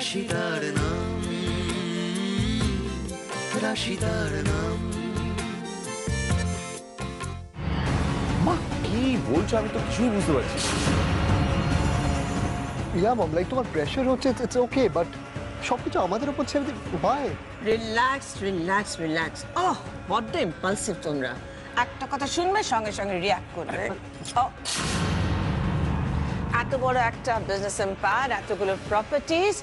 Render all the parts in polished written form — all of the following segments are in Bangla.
রাশি তার নাম, রাশি তার নাম। মা কি বলছো আমি তো কিছুই বুঝতে পারছি না। ইয়া মম, লাইক তোমার প্রেশার হচ্ছে, ইটস ওকে, বাট সবকিছু আমাদের উপর ছেড়ে দিই। ভাই রিল্যাক্স রিল্যাক্স রিল্যাক্স। ওহ বড্ড ইম্পালসিভ তোমরা, একটা কথা শুনবে সঙ্গে সঙ্গে রিয়াক্ট করবে। এত বড় একটা বিজনেস এম্পায়ার, এতগুলো প্রপার্টিজ,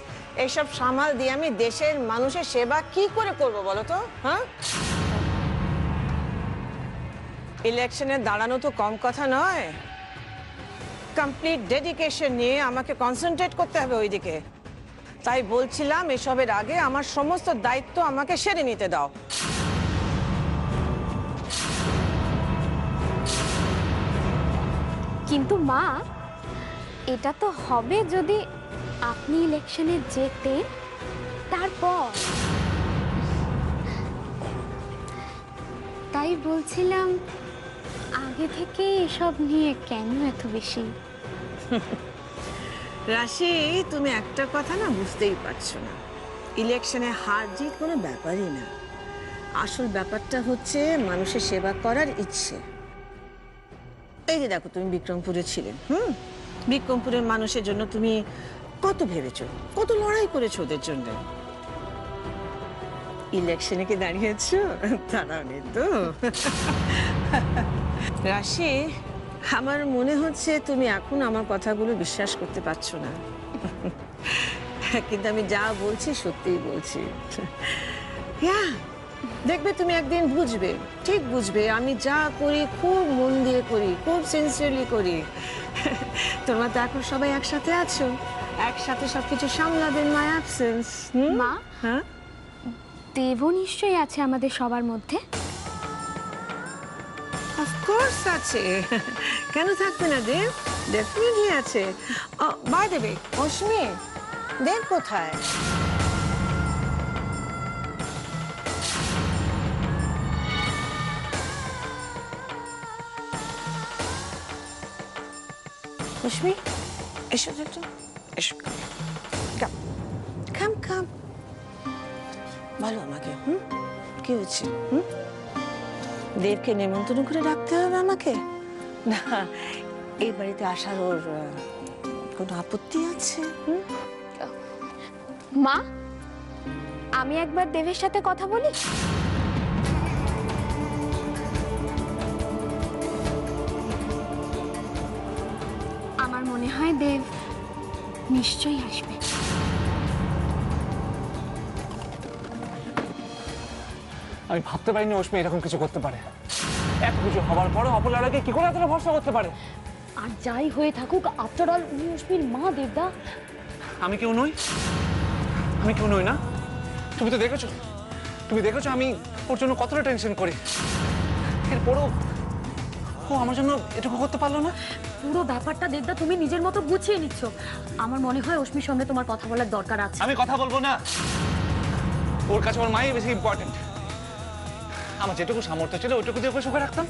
এইসব সামাল দিয়ে আমি দেশের মানুষের সেবা কি করে করব বলো তো? হ্যাঁ, ইলেকশনে দাঁড়ানো তো কম কথা নয়, কমপ্লিট ডেডিকেশন নিয়ে আমাকে কনসেন্ট্রেট করতে হবে ওইদিকে। তাই বলছিলাম এসবের আগে আমার সমস্ত দায়িত্ব আমাকে সেরে নিতে দাও। কিন্তু মা, এটা তো হবে যদি আপনি ইলেকশনে জেতে, তারপর। তাই বলছিলাম আগে থেকে এসব নিয়ে কেন এত বেশি? রাশি, তুমি একটা কথা না বুঝতেই পারছো না, ইলেকশনে হার জিত কোনো ব্যাপারই না। আসল ব্যাপারটা হচ্ছে মানুষের সেবা করার ইচ্ছে। এই যে দেখো, তুমি বিক্রমপুরে ছিলে, বিক্রমপুরের মানুষের জন্য তুমি কত ভেবেছো, কত লড়াই করেছো ওদের জন্য। ইলেকশনে কি দাঁড়িয়েছো? দাঁড়াওনি তো। রাশি, আমার মনে হচ্ছে তুমি এখন আমার কথাগুলো বিশ্বাস করতে পারছো না, কিন্তু আমি যা বলছি সত্যিই বলছি। দেখবে তুমি একদিন বুঝবে, ঠিক বুঝবে, আমি যা করি খুব মন দিয়ে করি, খুব সিনসিয়ারলি করি। তোমরা তো এখন সবাই একসাথে আছো, একসাথে সবকিছু সামলাবেন মাই অ্যাবসেন্স। মা, হ্যাঁ, দেবও নিশ্চয়ই আছে আমাদের সবার মধ্যে। অফকোর্স আছে, কেন থাকবে না দেব? ডেফিনেটলি আছে। বাই দ্য ওয়ে, অশ্মি, দেব কোথায়? অশ্মি, এসো তো একটু, এসো, কাম কাম কাম। বলো আমাকে, কি হচ্ছে? দেবকে নেমন্তন্ন করে রাখতে হবে আমাকে? না, এই বাড়িতে আসার ওর কোনো আপত্তি আছে? মা, আমি একবার দেবের সাথে কথা বলি। আমার মনে হয় দেব নিশ্চয়ই আসবে। আমি ভাবতে পারিনি অশ্মি এরকম কিছু করতে পারে। এত কিছু হবার পরে অপলারাকে কি করে এতটা ভরসা করতে পারে? আর যাই হয়ে থাকুক, আফটার অল উনি অশ্মির মা দেবদা। আমি কেউ নই, আমি কেউ নই না? তুমি তো দেখেছো, তুমি দেখেছো আমি ওর জন্য কতটা টেনশন করি, এরপরও ও আমার জন্য এটুকু করতে পারলো না। পুরো ব্যাপারটা দেবদা তুমি নিজের মতো গুছিয়ে নিচ্ছ। আমার মনে হয় অশ্মির সঙ্গে তোমার কথা বলার দরকার আছে। আমি কথা বলবো না, ওর কাছে ওর মাই বেশি ইম্পর্টেন্ট। আমার যেটুকু সামর্থ্য ছিল ওইটুকু দিয়ে ওকে সুখে রাখতাম,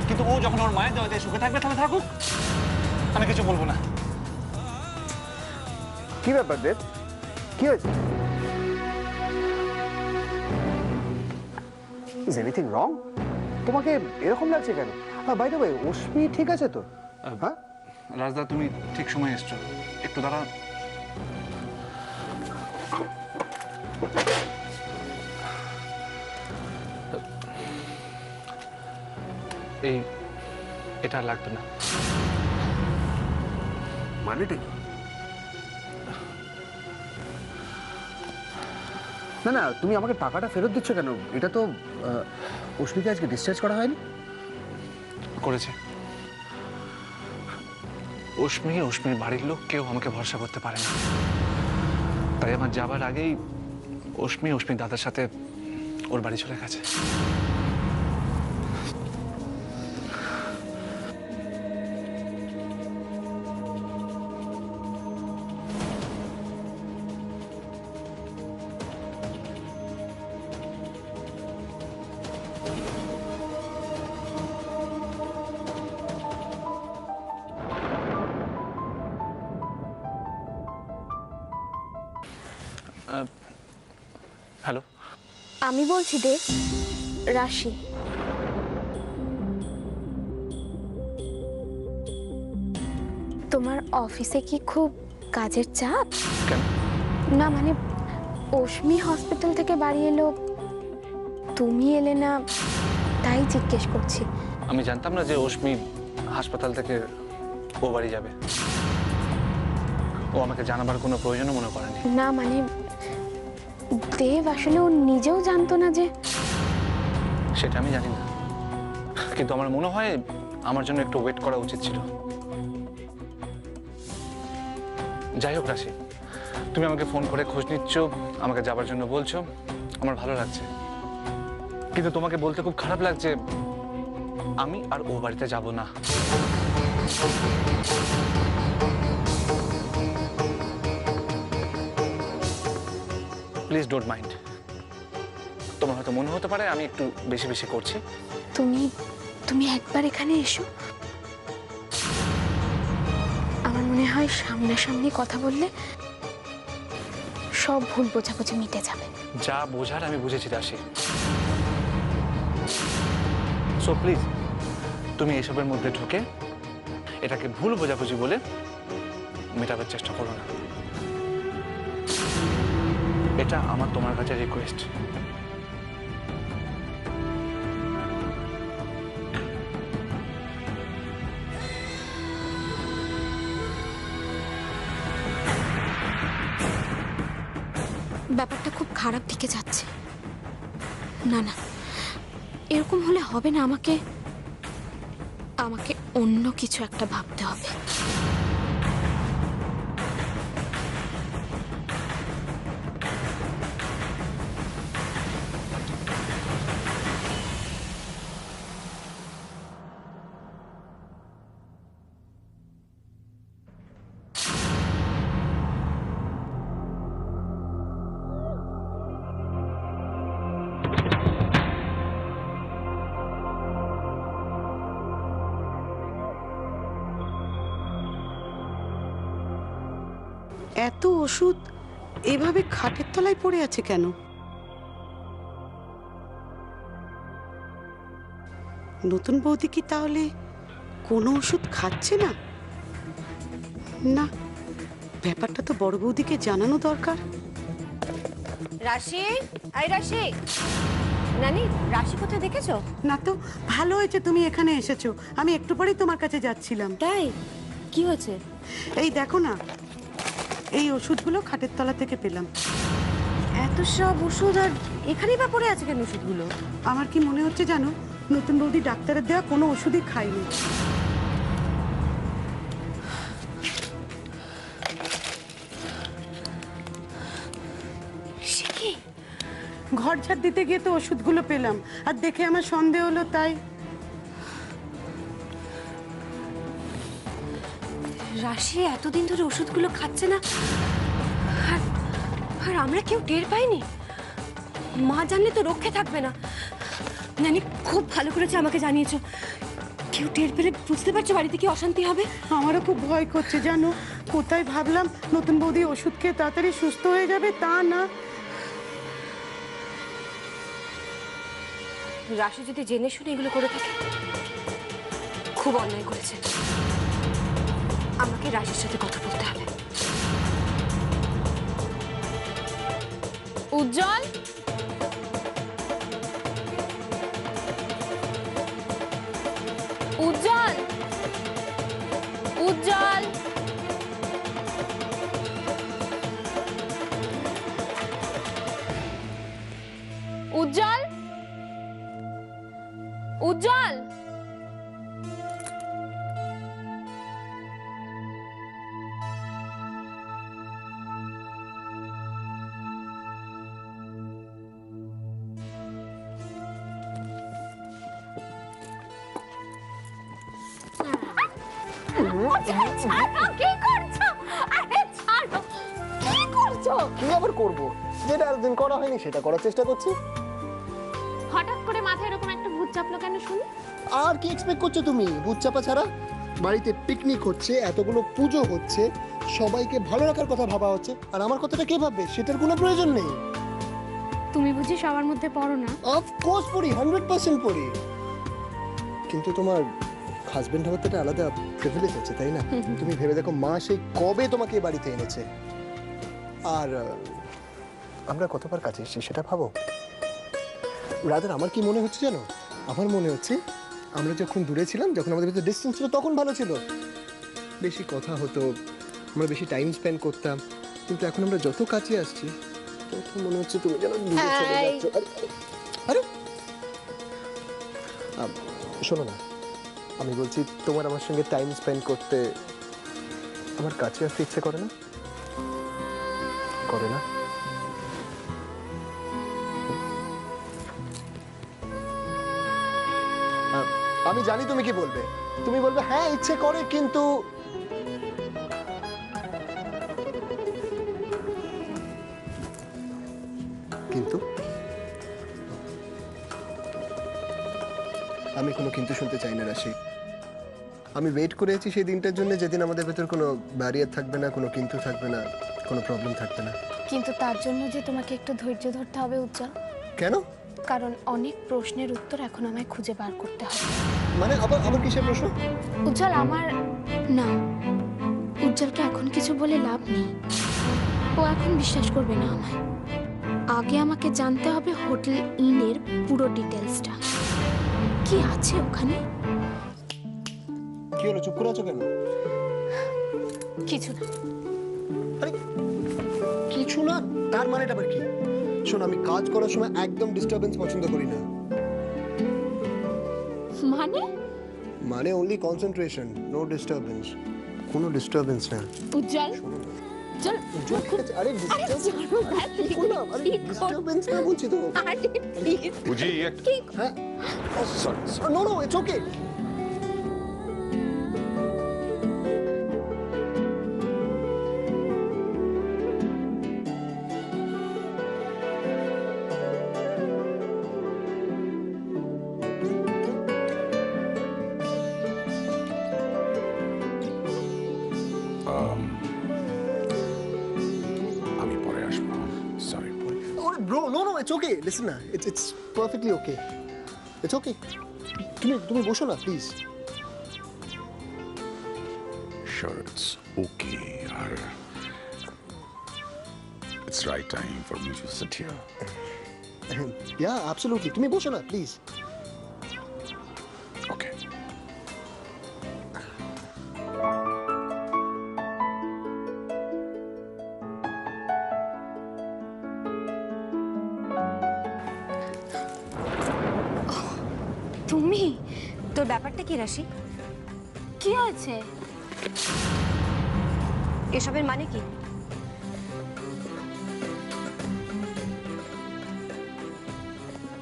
কিন্তু ও যখন ওর মায়ের দেওয়া সুখে থাকবে তাহলে থাকুক, আমি কিছু বলবো না। কি ব্যাপার দেব, কি হয়েছে? Is anything wrong? তোমাকে এরকম লাগছে কেন? বাই দ্য ওয়ে, অশ্মি ঠিক আছে তো? হ্যাঁ রাজদা, তুমি ঠিক সময় এসছো, একটু দাঁড়াও। এটা লাগবে না। মানেটা কি? না না, তুমি আমাকে টাকাটা ফেরত দিচ্ছ কেন? এটা তো অশ্মিকে আজকে ডিসচার্জ করা হয়নি। করেছে অশ্মির বাড়ির লোক কেউ আমাকে ভরসা করতে পারে না, তাই আমার যাবার আগেই অশ্মির দাদার সাথে ওর বাড়ি চলে গেছে। হ্যালো, আমি বলছি দেব, রাশি। তোমার অফিসে কি খুব কাজের চাপ? কেন? না মানে অশ্মি হসপিটাল থেকে বাড়ি এলো, তুমি এলে না, তাই জিজ্ঞেস করছি। আমি জানতাম না যে অশ্মি হাসপাতাল থেকে ও বাড়ি যাবে। ও আমাকে জানাবার কোনো প্রয়োজনও মনে করেনি। না মানে দেব আসলে ও নিজেও জানতো না যে। সেটা আমি জানি না, কিন্তু আমার মনে হয় আমার জন্য একটু ওয়েট করা উচিত ছিল। যাই হোক রাশি, তুমি আমাকে ফোন করে খোঁজ নিচ্ছ, আমাকে যাবার জন্য বলছো, আমার ভালো লাগছে। কিন্তু তোমাকে বলতে খুব খারাপ লাগছে, আমি আর ও বাড়িতে যাব না। Please don't mind. তোমার হয়তো মনে হতে পারে আমি একটু বেশি বেশি করছি। তুমি একবার এখানে এসো, আমার মনে হয় সামনাসামনি কথা বললে সব ভুল বোঝাবুঝি মিটে যাবে। যা বোঝার আমি বুঝেছি রাশি। সো প্লিজ তুমি এসবের মধ্যে ঢুকে এটাকে ভুল বোঝাবুঝি বলে মেটাবার চেষ্টা করো না। এটা আমার তোমার কাছে রিকোয়েস্ট। ব্যাপারটা খুব খারাপ দিকে যাচ্ছে। না না, এরকম হলে হবে না, আমাকে অন্য কিছু একটা ভাবতে হবে। এত ওষুধ এভাবে খাটের তলায় পড়ে আছে কেন? নতুন বৌদি কি তাহলে কোনো ওষুধ খাচ্ছে না? না, ব্যাপারটা তো বড় বৌদিকে জানানো দরকার। রাশি, আই রাশি, নানি রাশি কোথায় দেখেছো? না তো, ভালো হয়েছে তুমি এখানে এসেছো, আমি একটু পরেই তোমার কাছে যাচ্ছিলাম। তাই কি হয়েছে? এই দেখো না, এই ওষুধগুলো খাটের তলা থেকে পেলাম। এত সব ওষুধ আর এখানেই বা পড়ে আছে কেন ওষুধগুলো? আমার কি মনে হচ্ছে জানো, নতুন বৌদি ডাক্তারের দেওয়া কোনো ওষুধই খায়নি। ঘর ঝাড় দিতে গিয়ে তো ওষুধগুলো পেলাম, আর দেখে আমার সন্দেহ হলো, তাই। রাশি এতদিন ধরে ওষুধগুলো খাচ্ছে না, আর আমরা কেউ টের পাইনি। মা জানলে তো রক্ষে থাকবে না। নানি খুব ভালো করেছে আমাকে জানিয়েছো। কেউ টের পেলে বুঝতে পারছো বাড়িতে কি অশান্তি হবে। আমারও খুব ভয় করছে জানো, কোথায় ভাবলাম নতুন বৌদি ওষুধ খেয়ে তাড়াতাড়ি সুস্থ হয়ে যাবে, তা না। রাশি যদি জেনে শুনে এগুলো করে থাকে, খুব অন্যায় করেছে। আমাকে রাশির সাথে কথা বলতে হবে। উজ্জ্বল, উজ্জ্বল, উজ্জ্বল, উজ্জ্বল, উজ্জ্বল। কি আবার করবো, যেটা এতদিন করা হয়নি সেটা করার চেষ্টা করছি। হঠাৎ করে মাথায় এরকম একটা ভূত চাপলো কেন শুনি? আর কি এক্সপেক্ট করছো তুমি ভূত চাপা ছাড়া? বাড়িতে পিকনিক হচ্ছে, এতগুলো পুজো হচ্ছে, সবাইকে ভালো রাখার কথা ভাবা হচ্ছে, আর আমার কথাটা কে ভাববে সেটার কোনো প্রয়োজন নেই। তুমি বুঝি সবার মধ্যে পড়ো না? অফকোর্স পড়ি, 100% পড়ি, কিন্তু তোমার হাজবেন্ড হওয়ার তো একটা আলাদা প্রিভিলেজ আছে, তাই না? তুমি ভেবে দেখো, মা সেই কবে তোমাকে এই বাড়িতে এনেছে, আর আমরা কতবার কাছে এসেছি সেটা ভাবো। রাদার আমার কি মনে হচ্ছে জানো, আমার মনে হচ্ছে আমরা যখন দূরে ছিলাম, যখন আমাদের ভিতরে ডিস্টেন্স ছিল, তখন ভালো ছিল, বেশি কথা হতো, আমরা বেশি টাইম স্পেন্ড করতাম, কিন্তু এখন আমরা যত কাছে আসছি তত মনে হচ্ছে তুমি যেন দূরে চলে যাচ্ছ। আরে শোনো না, আমি বলছি তোমার আমার সঙ্গে টাইম স্পেন্ড করতে আমার কাছে আসতে ইচ্ছে করে না? করে না? আমি জানি তুমি কি বলবে, তুমি বলবে হ্যাঁ ইচ্ছে করে, কিন্তু কিন্তু আমি কোনো কিন্তু শুনতে চাই না রাশি। আমি ওয়েট করে আছি সেই দিনটার জন্য যেদিন আমাদের ভেতর কোনো ব্যারিয়ার থাকবে না, কোনো কিন্তু থাকবে না, কোনো প্রবলেম থাকবে না। কিন্তু তার জন্য যে তোমাকে একটু ধৈর্য ধরতে হবে উজ্জ্বল। কেন? কারণ অনেক প্রশ্নের উত্তর এখন আমায় খুঁজে বার করতে হবে। মানে আবার কিসের প্রশ্ন? উজ্জ্বল আমার না, উজ্জ্বলকে এখন কিছু বলে লাভ নেই, ও এখন বিশ্বাস করবে না আমায়। আগে আমাকে জানতে হবে হোটেল ইনের পুরো ডিটেলসটা, কি আছে ওখানে। কি হলো, চুপ করে আছো কেন? কিছু না। আরে কিছু না তার মানেটা আবার কি? শোন, আমি কাজ করার সময় একদম ডিস্টারবেন্স পছন্দ করি না। মানে অনলি কনসেন্ট্রেশন, নো ডিস্টারবেন্স, কোনো ডিস্টারবেন্স না। উজ্জ্বল চল। আরে ডিস্টারবেন্স না বলছি তো। বুঝি হ্যাঁ, নো নো ইটস ওকে। আমি পরে আসবো, sorry. Oh, bro, no, it's okay. Listen, na, it's perfectly okay. It's okay. তুমি বসো না, please. Sure, it's okay. It's right time for me to sit here. Yeah, absolutely. তুমি বসো না, প্লিজ। Okay. তুমি, তোর ব্যাপারটা কি রাশি? কি হয়েছে? এসবের মানে কি?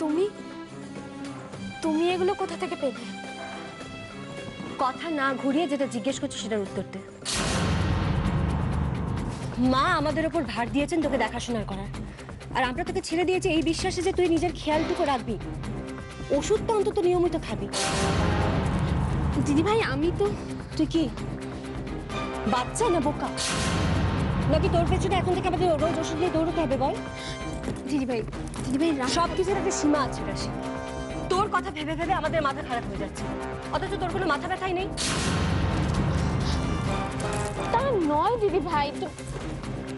তুমি তুমি এগুলো কোথা থেকে পেলে? কথা না ঘুরিয়ে যেটা জিজ্ঞেস করছিস সেটার উত্তর দে। মা আমাদের ওপর ভার দিয়েছেন তোকে দেখাশোনা করার, আর আমরা তোকে ছেড়ে দিয়েছি এই বিশ্বাসে যে তুই নিজের খেয়ালটুকু রাখবি, ওষুধটা অন্তত নিয়মিত খাবি। দিদি ভাই আমি তো। তুই কি বাচ্চা না বোকা, নাকি তোর পেছনে এখন থেকে আমাদের রোজ ওষুধ নিয়ে দৌড়তে হবে? বল দিদি ভাই সব কিছুর একটা সীমা আছে রাশি। তোর কথা ভেবে ভেবে আমাদের মাথা খারাপ হয়ে যাচ্ছে, অথচ তোর কোনো মাথা ব্যথাই নেই। তা নয় দিদি ভাই, তো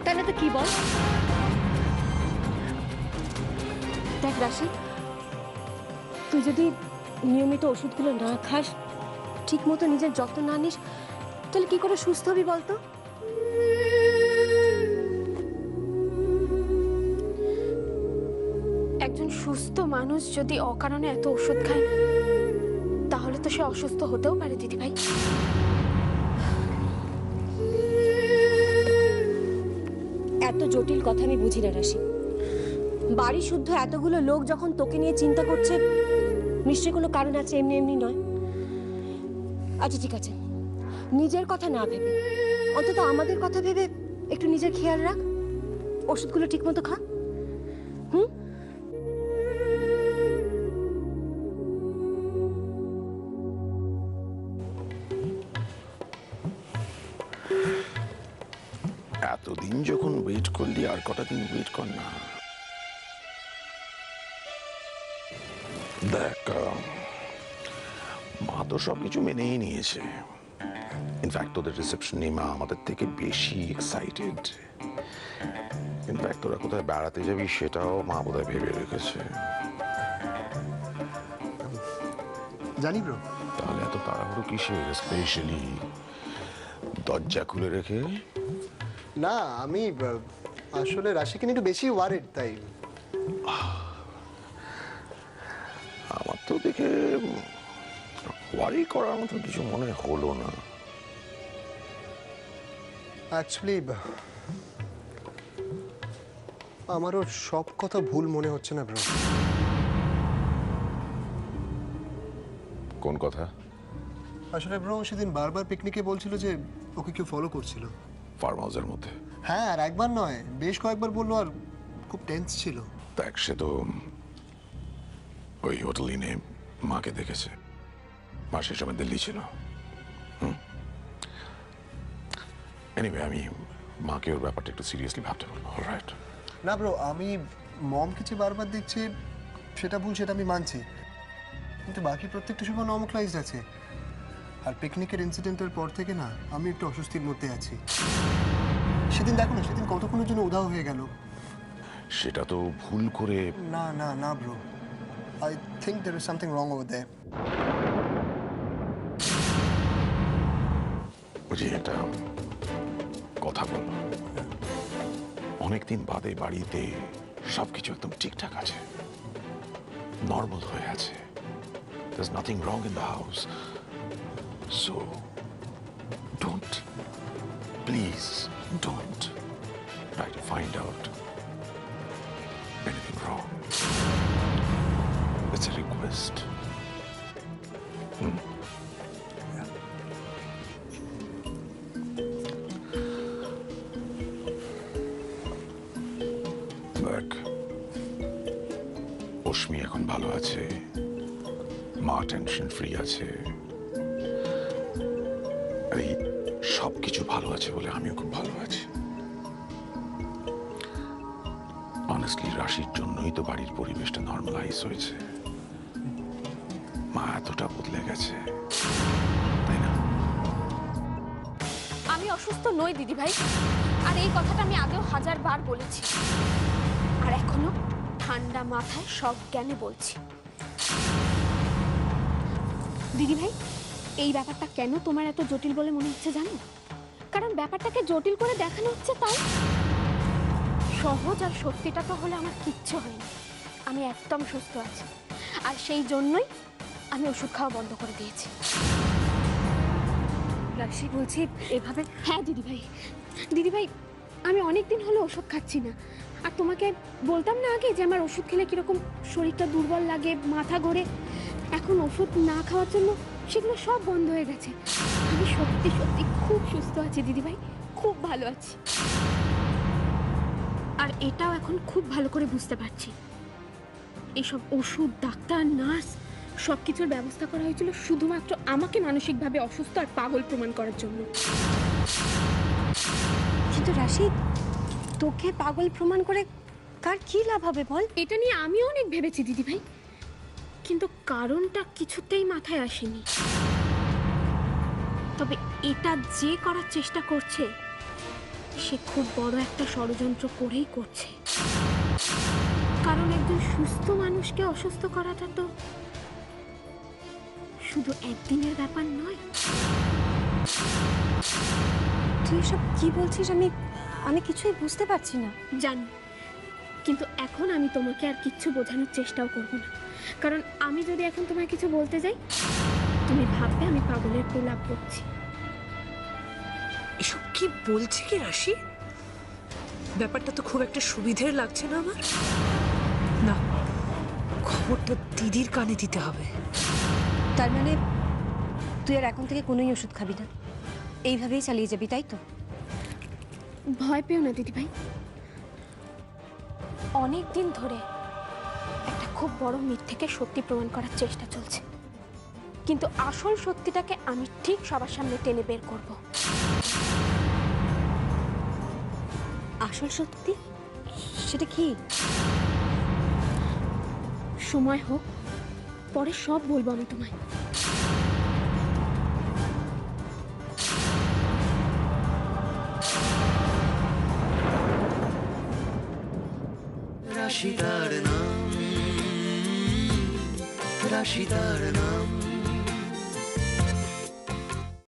তাই না তো কি বল? দেখ রাশি, তুই যদি নিয়মিত ওষুধগুলো না খাস, ঠিক মতো নিজের যত্ন না নিস, তাহলে কি করে সুস্থ হবি বলতো? একজন সুস্থ মানুষ যদি অকারণে এত ওষুধ খায়, তাহলে তো সে অসুস্থ হতেও পারে দিদি ভাই। এত জটিল কথা আমি বুঝি না রাশি। বাড়ি শুদ্ধ এতগুলো লোক যখন তোকে নিয়ে চিন্তা করছে, নিশ্চয়ই কোনো কারণ আছে, এমনি এমনি নয়। আচ্ছা ঠিক আছে, নিজের কথা না ভেবে অন্তত আমাদের কথা ভেবে একটু নিজের খেয়াল রাখ, ওষুধগুলো ঠিক মতো খা। হুম? এতদিন যখন ওয়েট করলি আর কটা দিন ওয়েট কর না। দেখ মা তো সবকিছু মেনেই নিয়েছে। ইনফ্যাক্ট তোদের রিসেপশন নিয়ে মা আমাদের থেকে বেশি এক্সাইটেড। ইনফ্যাক্ট তোরা কোথায় বেড়াতে যাবি সেটাও মা বোধহয় ভেবে রেখেছে। জানি ব্রো। তাহলে এত তাড়াহুড়ো কিসের? স্পেশালি দরজা খুলে রেখে। না আমি আসলে রাশিকে নিয়ে একটু বেশি ওয়ারিড, তাই। আমার তো দেখে ওয়ারি করার মতো কিছু মনে হলো না। অ্যাকচুয়ালি আমারও সব কথা ভুল মনে হচ্ছে না ব্রো। কোন কথা? আসলে ব্রো সেদিন বারবার পিকনিকে বলছিল যে ওকে কেউ ফলো করছিল ফার্ম হাউসের মধ্যে। হ্যাঁ, আর একবার নয় বেশ কয়েকবার বললো, আর খুব টেন্স ছিল। দেখ সে তো ওই হোটেল ইনে মাকে দেখেছে। মা সে সময় দিল্লি ছিল। এনিওয়ে আমি মাকে ওর ব্যাপারটা একটু সিরিয়াসলি ভাবতে বলবো। অলরাইট। না ব্রো, আমি মমকে যে বারবার দেখছি সেটা ভুল, সেটা আমি মানছি, কিন্তু বাকি প্রত্যেকটা সময় নর্মালাইজড আছে। আর পিকনিকের ইনসিডেন্টের পর থেকে না আমি একটু অস্বস্তির মধ্যে আছি। সেদিন দেখো না, সেদিন কতক্ষণের জন্য উধাও হয়ে গেল। সেটা তো ভুল করে। না না না bro, I think there is something wrong over there. বুঝি একটা কথা বলবো। অনেকদিন বাদে বাড়িতে সবকিছু একদম ঠিকঠাক আছে, নর্মাল হয়ে আছে। There's nothing wrong in the house. So, please don't try to find out anything wrong. It's a request. দেখ, অশ্মি এখন ভালো আছে, মা টেনশন ফ্রি আছে, এই সবকিছু ভালো আছে বলে আমিও খুব ভালো আছি। অনেস্টলি রাশির জন্যই তো বাড়ির পরিবেশটা নর্মালাইজ হয়েছে। মা এতটা বদলে গেছে, তাই না? আমি অসুস্থ নই দিদি ভাই, আর এই কথাটা আমি আগেও 1000 বার বলেছি, আর এখনো ঠান্ডা মাথায় সব জ্ঞানে বলছি। দিদি ভাই, এই ব্যাপারটা কেন তোমার এত জটিল বলে মনে হচ্ছে জানো? কারণ ব্যাপারটাকে জটিল করে দেখানো হচ্ছে তাই। সহজ আর সত্যিটা তো হলে আমার কিচ্ছু হয়নি, আমি একদম সুস্থ আছি, আর সেই জন্যই আমি ওষুধ খাওয়া বন্ধ করে দিয়েছি। রাশি বলছি এভাবে। হ্যাঁ দিদি ভাই আমি অনেক দিন হলো ওষুধ খাচ্ছি না, আর তোমাকে বলতাম না আগে যে আমার ওষুধ খেলে কিরকম শরীরটা দুর্বল লাগে, মাথা ঘোরে। এখন ওষুধ না খাওয়ার জন্য সেগুলো সব বন্ধ হয়ে গেছে। আমি সত্যি সত্যি খুব সুস্থ আছি দিদি ভাই, খুব ভালো আছি। আর এটাও এখন খুব ভালো করে বুঝতে পারছি, এইসব ওষুধ, ডাক্তার, নার্স সব কিছুর ব্যবস্থা করা হয়েছিল শুধুমাত্র আমাকে মানসিকভাবে অসুস্থ আর পাগল প্রমাণ করার জন্য। কিন্তু রাশি, তোকে পাগল প্রমাণ করে কার কি লাভ হবে বল? এটা নিয়ে আমিও অনেক ভেবেছি দিদি ভাই, কিন্তু কারণটা কিছুতেই মাথায় আসেনি। তবে এটা যে করার চেষ্টা করছে সে খুব বড় একটা ষড়যন্ত্র করেই করছে, কারণ একজন সুস্থ মানুষকে অসুস্থ করাটা তো শুধু একদিনের ব্যাপার নয়। তুই সব কি বলছিস? আমি কিছুই বুঝতে পারছি না। জানি, কিন্তু এখন আমি তোমাকে আর কিচ্ছু বোঝানোর চেষ্টাও করব না, কারণ আমি যদি এখন তোমায় কিছু বলতে যাই তুমি ভাববে আমি পাগলের প্রলাপ করছি। এসব কি বলছে কি রাশি? ব্যাপারটা তো খুব একটা সুবিধের লাগছে না আমার। না, খবরটা দিদির কানে দিতে হবে। তার মানে তুই আর এখন থেকে কোনোই ওষুধ খাবি না, এইভাবেই চালিয়ে যাবি, তাই তো? ভয় পেও না দিদি ভাই, অনেক দিন ধরে একটা খুব বড় মিথ্যেকে সত্যি প্রমাণ করার চেষ্টা চলছে, কিন্তু আসল সত্যিটাকে আমি ঠিক সবার সামনে টেনে বের করব। আসল সত্যি সেটা কি? সময় হোক, পরে সব বলবো আমি তোমায়। রাশি তার নাম, রাশি তার নাম।